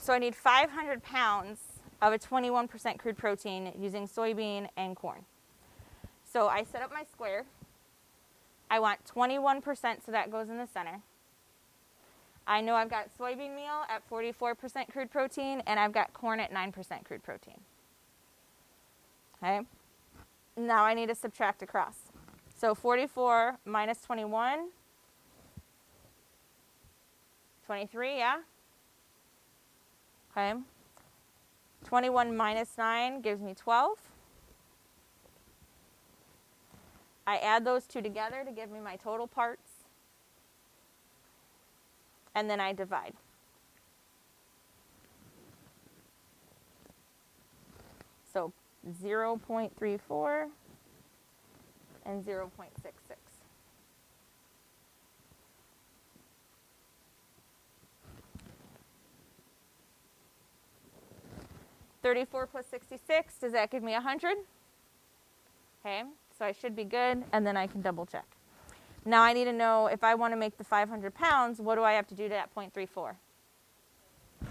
So I need 500 pounds of a 21% crude protein using soybean and corn. So I set up my square. I want 21%, so that goes in the center. I know I've got soybean meal at 44% crude protein, and I've got corn at 9% crude protein. Okay? Now I need to subtract across. So 44 minus 21, 23, yeah? Okay. 21 minus 9 gives me 12. I add those two together to give me my total parts. And then I divide. So 0.34 and 0.66. 34 plus 66, does that give me 100? Okay, so I should be good, and then I can double check. Now I need to know if I want to make the 500 pounds, what do I have to do to that 0.34?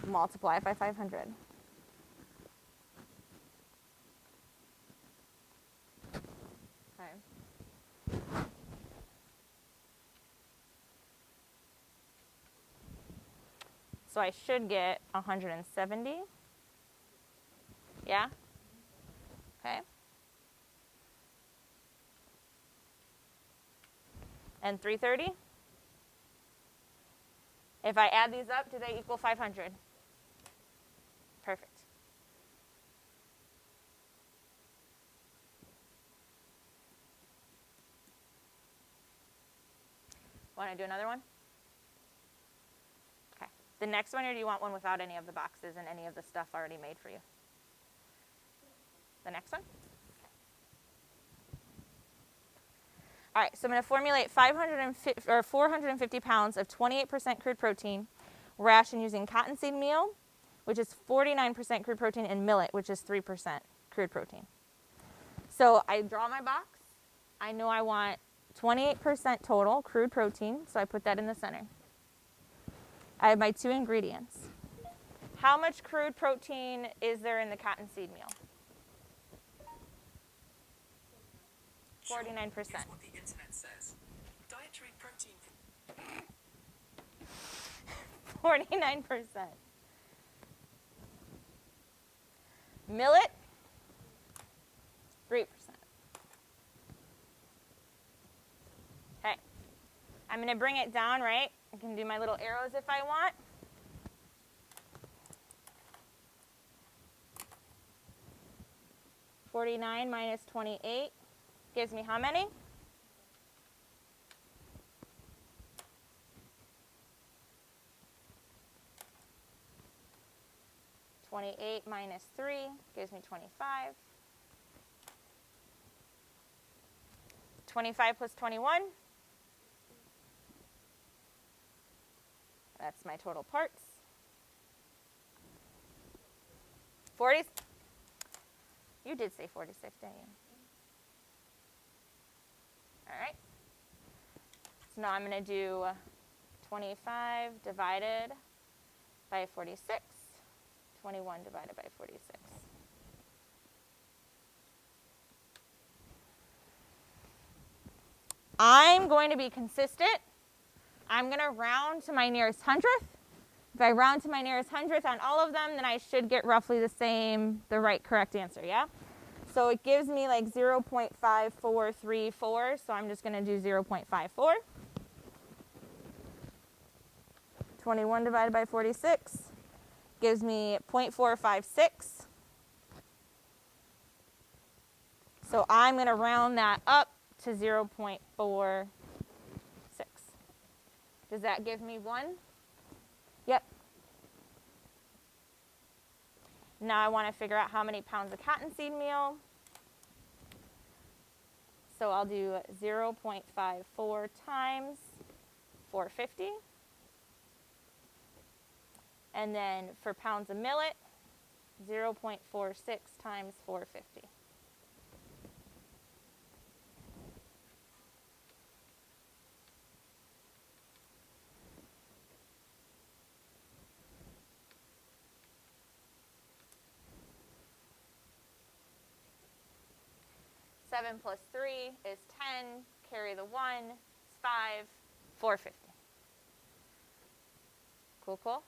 Multiply it by 500. Okay. So I should get 170. Yeah? Okay. And 330? If I add these up, do they equal 500? Perfect. Want to do another one? Okay. The next one, or do you want one without any of the boxes and any of the stuff already made for you? The next one? All right, so I'm going to formulate 450 pounds of 28% crude protein ration using cottonseed meal, which is 49% crude protein, and millet, which is 3% crude protein. So I draw my box. I know I want 28% total crude protein, so I put that in the center. I have my two ingredients. How much crude protein is there in the cottonseed meal? 49%. Here's what the internet says. Dietary protein. 49%. Millet, 3%. Okay. I'm going to bring it down, right? I can do my little arrows if I want. $49 minus 28 gives me how many? $28 minus 3 gives me 25. 25 plus 21. That's my total parts. 40. You did say 46, didn't you? All right. So now I'm going to do 25 divided by 46. 21 divided by 46. I'm going to be consistent. I'm going to round to my nearest hundredth. If I round to my nearest hundredth on all of them, then I should get roughly the same, the right correct answer, yeah? So it gives me like 0.5434, so I'm just going to do 0.54. 21 divided by 46 gives me 0.456. So I'm going to round that up to 0.46. Does that give me 1? Yep. Now I want to figure out how many pounds of cottonseed meal. So I'll do 0.54 times 450. And then for pounds of millet, 0.46 times 450. 7 plus 3 is 10. Carry the 1. It's 5. 450. Cool, cool?